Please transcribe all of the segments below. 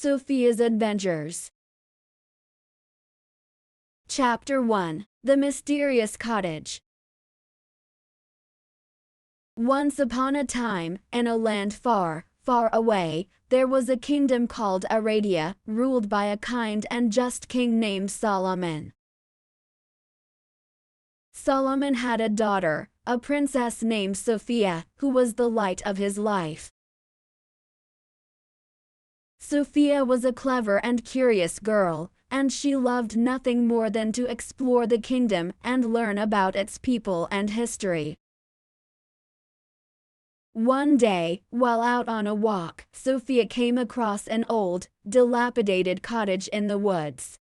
Sophia'S Adventures. Chapter 1: The Mysterious Cottage. Once upon a time, in a land far, far away, there was a kingdom called Arabia, ruled by a kind and just king named Solomon. Solomon had a daughter, a princess named Sophia, who was the light of his life. Sophia was a clever and curious girl, and she loved nothing more than to explore the kingdom and learn about its people and history. One day, while out on a walk, Sophia came across an old, dilapidated cottage in the woods.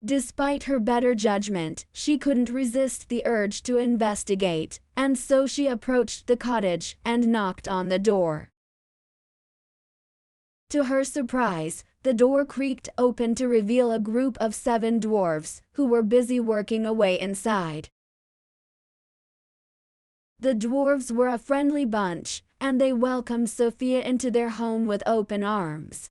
Despite her better judgment, she couldn't resist the urge to investigate, and so she approached the cottage and knocked on the door. To her surprise, the door creaked open to reveal a group of 7 dwarves, who were busy working away inside. The dwarves were a friendly bunch, and they welcomed Sophia into their home with open arms.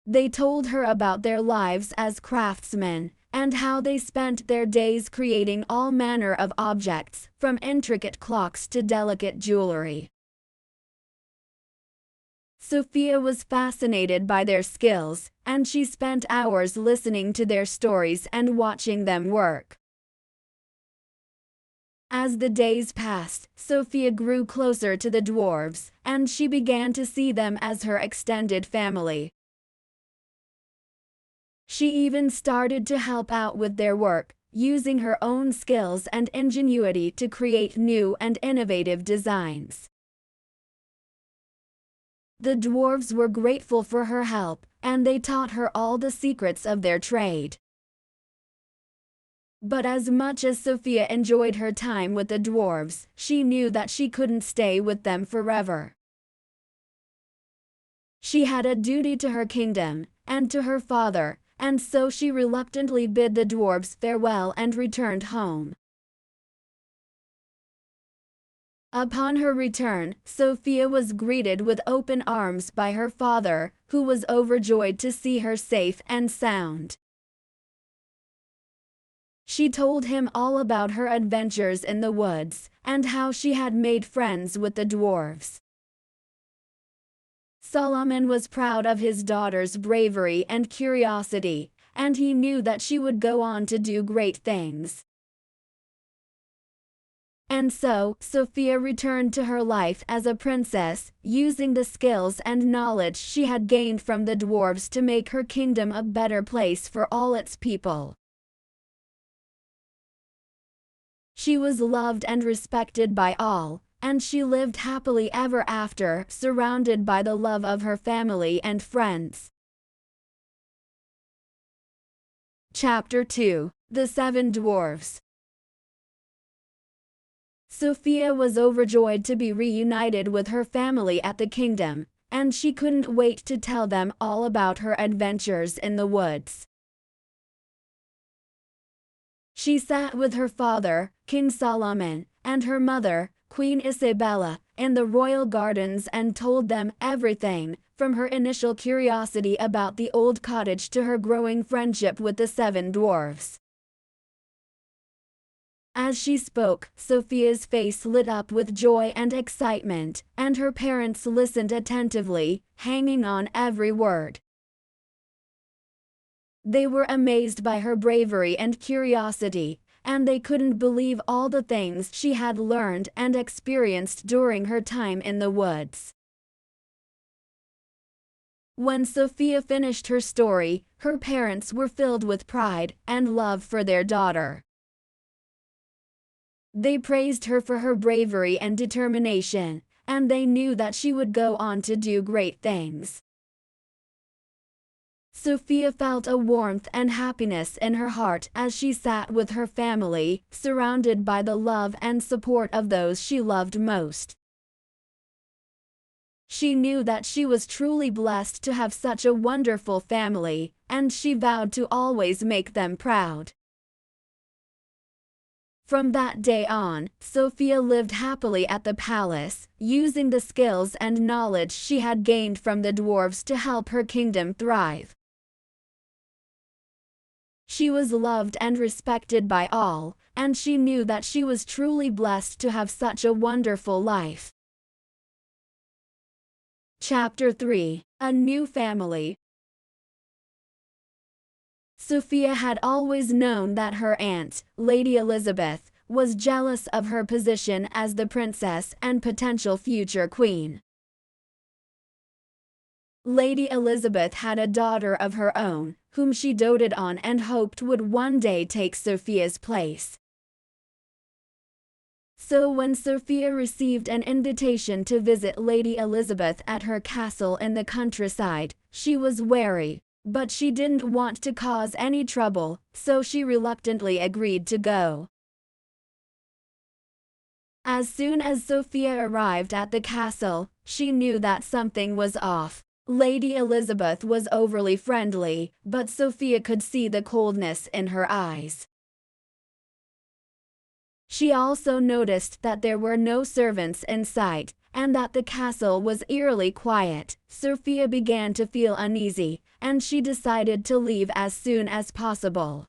They told her about their lives as craftsmen, and how they spent their days creating all manner of objects, from intricate clocks to delicate jewelry. Sophia was fascinated by their skills, and she spent hours listening to their stories and watching them work. As the days passed, Sophia grew closer to the dwarves, and she began to see them as her extended family. She even started to help out with their work, using her own skills and ingenuity to create new and innovative designs. The dwarves were grateful for her help, and they taught her all the secrets of their trade. But as much as Sophia enjoyed her time with the dwarves, she knew that she couldn't stay with them forever. She had a duty to her kingdom, and to her father, and so she reluctantly bid the dwarves farewell and returned home. Upon her return, Sophia was greeted with open arms by her father, who was overjoyed to see her safe and sound. She told him all about her adventures in the woods, and how she had made friends with the dwarves. Solomon was proud of his daughter's bravery and curiosity, and he knew that she would go on to do great things. And so, Sophia returned to her life as a princess, using the skills and knowledge she had gained from the dwarves to make her kingdom a better place for all its people. She was loved and respected by all, and she lived happily ever after, surrounded by the love of her family and friends. Chapter 2: The 7 Dwarves. Sophia was overjoyed to be reunited with her family at the kingdom, and she couldn't wait to tell them all about her adventures in the woods. She sat with her father, King Solomon, and her mother, Queen Isabella, in the royal gardens and told them everything, from her initial curiosity about the old cottage to her growing friendship with the 7 dwarves. As she spoke, Sophia's face lit up with joy and excitement, and her parents listened attentively, hanging on every word. They were amazed by her bravery and curiosity, and they couldn't believe all the things she had learned and experienced during her time in the woods. When Sophia finished her story, her parents were filled with pride and love for their daughter. They praised her for her bravery and determination, and they knew that she would go on to do great things. Sophia felt a warmth and happiness in her heart as she sat with her family, surrounded by the love and support of those she loved most. She knew that she was truly blessed to have such a wonderful family, and she vowed to always make them proud. From that day on, Sophia lived happily at the palace, using the skills and knowledge she had gained from the dwarves to help her kingdom thrive. She was loved and respected by all, and she knew that she was truly blessed to have such a wonderful life. Chapter 3: A New Family. Sophia had always known that her aunt, Lady Elizabeth, was jealous of her position as the princess and potential future queen. Lady Elizabeth had a daughter of her own, whom she doted on and hoped would one day take Sophia's place. So when Sophia received an invitation to visit Lady Elizabeth at her castle in the countryside, she was wary, but she didn't want to cause any trouble, so she reluctantly agreed to go. As soon as Sophia arrived at the castle, she knew that something was off. Lady Elizabeth was overly friendly, but Sophia could see the coldness in her eyes. She also noticed that there were no servants in sight, and that the castle was eerily quiet. Sophia began to feel uneasy, and she decided to leave as soon as possible.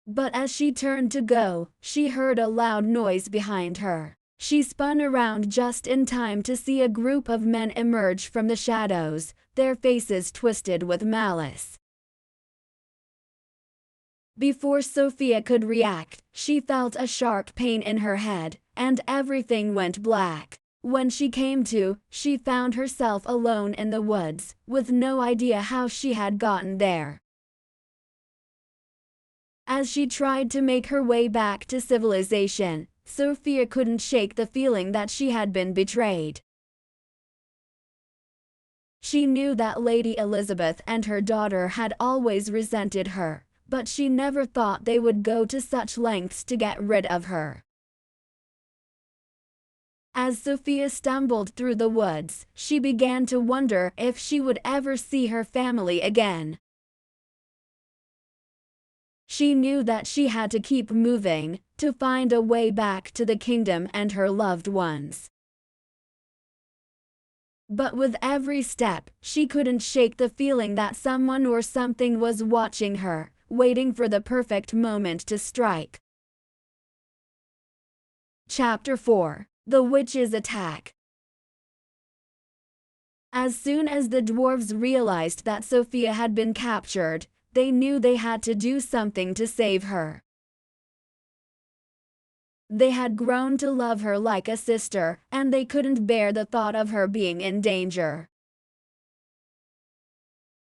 But as she turned to go, she heard a loud noise behind her. She spun around just in time to see a group of men emerge from the shadows, their faces twisted with malice. Before Sophia could react, she felt a sharp pain in her head, and everything went black. When she came to, she found herself alone in the woods, with no idea how she had gotten there. As she tried to make her way back to civilization, Sophia couldn't shake the feeling that she had been betrayed. She knew that Lady Elizabeth and her daughter had always resented her, but she never thought they would go to such lengths to get rid of her. As Sophia stumbled through the woods, she began to wonder if she would ever see her family again. She knew that she had to keep moving, to find a way back to the kingdom and her loved ones. But with every step, she couldn't shake the feeling that someone or something was watching her, waiting for the perfect moment to strike. Chapter 4: The Witch's Attack. As soon as the dwarves realized that Sophia had been captured, they knew they had to do something to save her. They had grown to love her like a sister, and they couldn't bear the thought of her being in danger.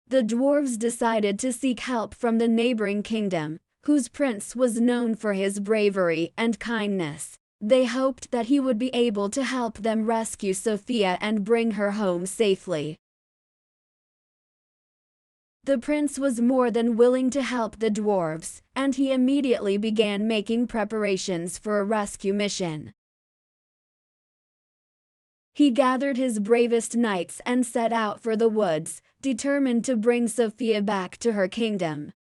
The dwarves decided to seek help from the neighboring kingdom, whose prince was known for his bravery and kindness. They hoped that he would be able to help them rescue Sophia and bring her home safely. The prince was more than willing to help the dwarves, and he immediately began making preparations for a rescue mission. He gathered his bravest knights and set out for the woods, determined to bring Sophia back to her kingdom.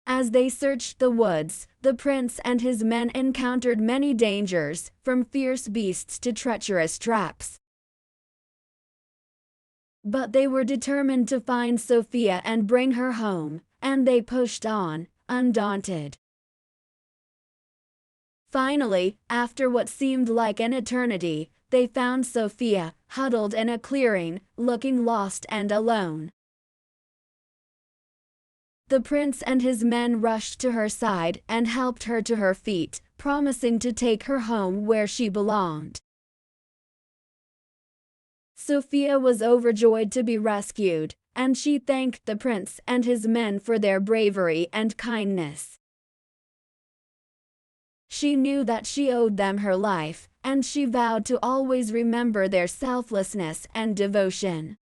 As they searched the woods, the prince and his men encountered many dangers, from fierce beasts to treacherous traps. But they were determined to find Sophia and bring her home, and they pushed on, undaunted. Finally, after what seemed like an eternity, they found Sophia, huddled in a clearing, looking lost and alone. The prince and his men rushed to her side and helped her to her feet, promising to take her home where she belonged. Sophia was overjoyed to be rescued, and she thanked the prince and his men for their bravery and kindness. She knew that she owed them her life, and she vowed to always remember their selflessness and devotion.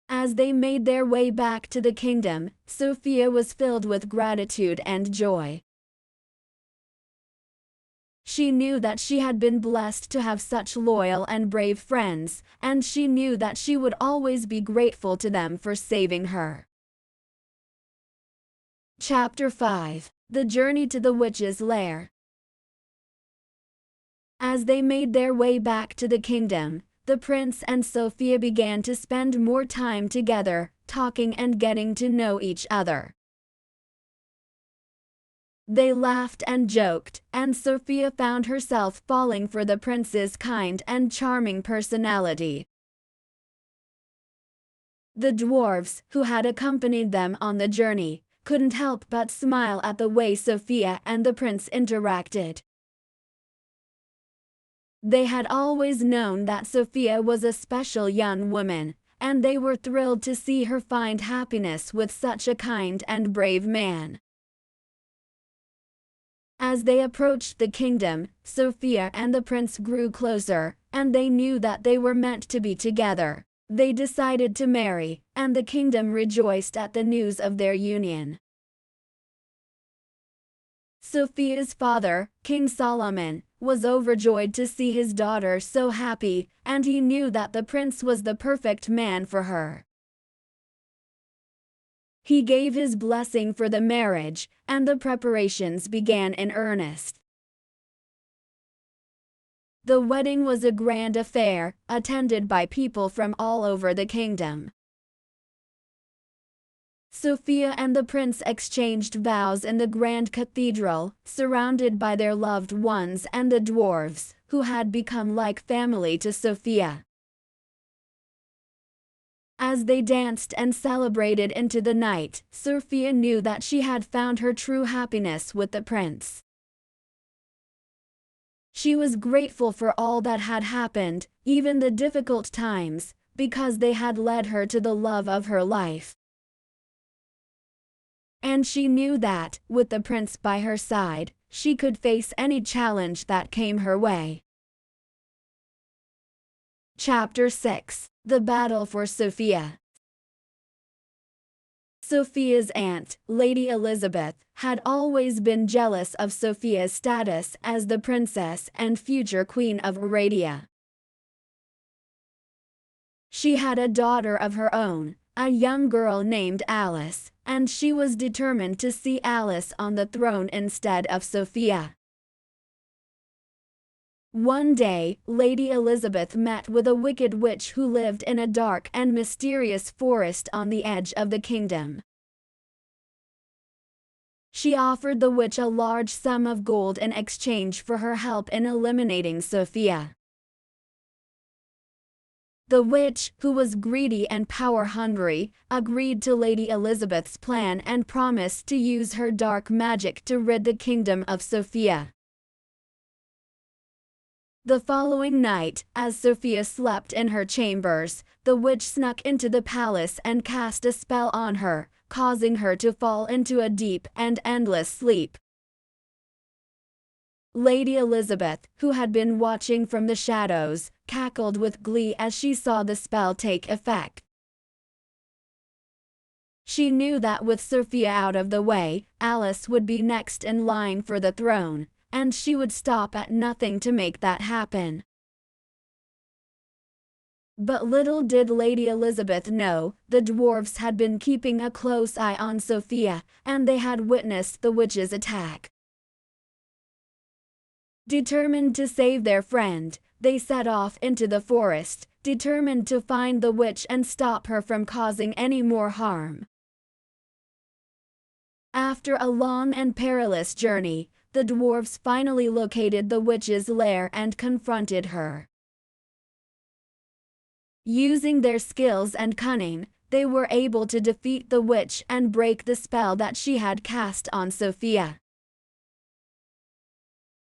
As they made their way back to the kingdom, Sophia was filled with gratitude and joy. She knew that she had been blessed to have such loyal and brave friends, and she knew that she would always be grateful to them for saving her. Chapter 5. The Journey to the Witch's Lair. As they made their way back to the kingdom, the prince and Sophia began to spend more time together, talking and getting to know each other. They laughed and joked, and Sophia found herself falling for the prince's kind and charming personality. The dwarves, who had accompanied them on the journey, couldn't help but smile at the way Sophia and the prince interacted. They had always known that Sophia was a special young woman, and they were thrilled to see her find happiness with such a kind and brave man. As they approached the kingdom, Sophia and the prince grew closer, and they knew that they were meant to be together. They decided to marry, and the kingdom rejoiced at the news of their union. Sophia's father, King Solomon, was overjoyed to see his daughter so happy, and he knew that the prince was the perfect man for her. He gave his blessing for the marriage, and the preparations began in earnest. The wedding was a grand affair, attended by people from all over the kingdom. Sophia and the prince exchanged vows in the grand cathedral, surrounded by their loved ones and the dwarves, who had become like family to Sophia. As they danced and celebrated into the night, Sophia knew that she had found her true happiness with the prince. She was grateful for all that had happened, even the difficult times, because they had led her to the love of her life. And she knew that, with the prince by her side, she could face any challenge that came her way. Chapter 6. The Battle for Sophia. Sophia's aunt, Lady Elizabeth, had always been jealous of Sophia's status as the princess and future queen of Arabia. She had a daughter of her own, a young girl named Alice, and she was determined to see Alice on the throne instead of Sophia. One day, Lady Elizabeth met with a wicked witch who lived in a dark and mysterious forest on the edge of the kingdom. She offered the witch a large sum of gold in exchange for her help in eliminating Sophia. The witch, who was greedy and power-hungry, agreed to Lady Elizabeth's plan and promised to use her dark magic to rid the kingdom of Sophia. The following night, as Sophia slept in her chambers, the witch snuck into the palace and cast a spell on her, causing her to fall into a deep and endless sleep. Lady Elizabeth, who had been watching from the shadows, cackled with glee as she saw the spell take effect. She knew that with Sophia out of the way, Alice would be next in line for the throne, and she would stop at nothing to make that happen. But little did Lady Elizabeth know, the dwarves had been keeping a close eye on Sophia, and they had witnessed the witch's attack. Determined to save their friend, they set off into the forest, determined to find the witch and stop her from causing any more harm. After a long and perilous journey, the dwarves finally located the witch's lair and confronted her. Using their skills and cunning, they were able to defeat the witch and break the spell that she had cast on Sophia.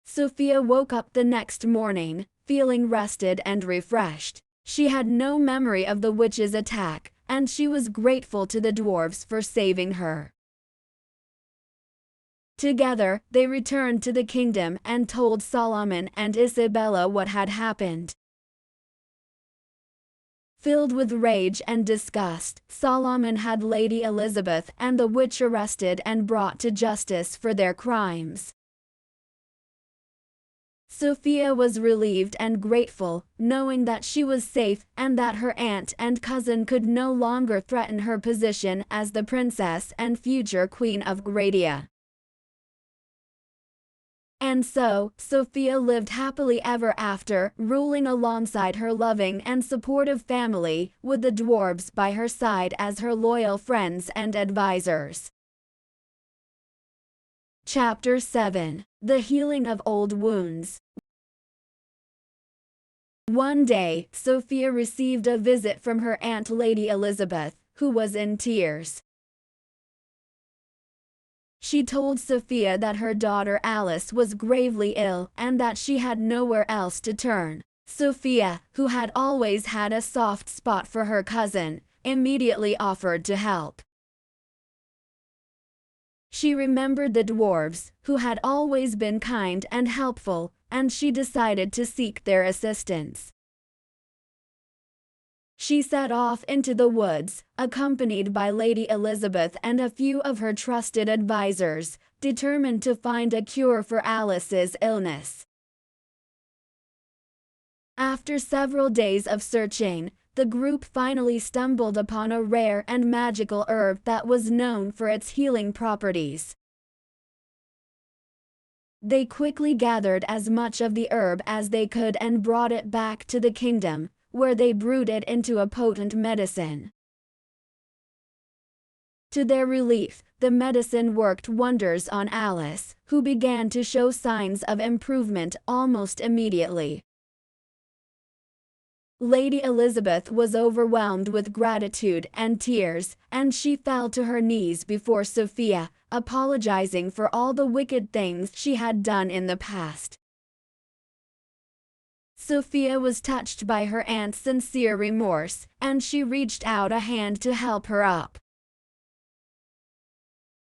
Sophia woke up the next morning, feeling rested and refreshed. She had no memory of the witch's attack, and she was grateful to the dwarves for saving her. Together, they returned to the kingdom and told Solomon and Isabella what had happened. Filled with rage and disgust, Solomon had Lady Elizabeth and the witch arrested and brought to justice for their crimes. Sophia was relieved and grateful, knowing that she was safe and that her aunt and cousin could no longer threaten her position as the princess and future queen of Gradia. And so, Sophia lived happily ever after, ruling alongside her loving and supportive family, with the dwarves by her side as her loyal friends and advisors. Chapter 7. The Healing of Old Wounds. One day, Sophia received a visit from her aunt Lady Elizabeth, who was in tears. She told Sophia that her daughter Alice was gravely ill and that she had nowhere else to turn. Sophia, who had always had a soft spot for her cousin, immediately offered to help. She remembered the dwarves, who had always been kind and helpful, and she decided to seek their assistance. She set off into the woods, accompanied by Lady Elizabeth and a few of her trusted advisors, determined to find a cure for Alice's illness. After several days of searching, the group finally stumbled upon a rare and magical herb that was known for its healing properties. They quickly gathered as much of the herb as they could and brought it back to the kingdom, where they brewed it into a potent medicine. To their relief, the medicine worked wonders on Alice, who began to show signs of improvement almost immediately. Lady Elizabeth was overwhelmed with gratitude and tears, and she fell to her knees before Sophia, apologizing for all the wicked things she had done in the past. Sophia was touched by her aunt's sincere remorse, and she reached out a hand to help her up.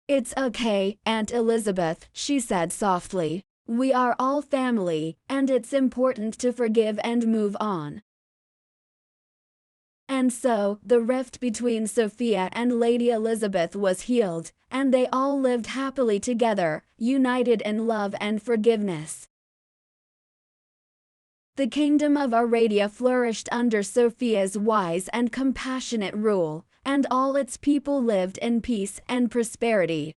"It's okay, Aunt Elizabeth," she said softly. "We are all family, and it's important to forgive and move on." And so, the rift between Sophia and Lady Elizabeth was healed, and they all lived happily together, united in love and forgiveness. The kingdom of Aradia flourished under Sophia's wise and compassionate rule, and all its people lived in peace and prosperity.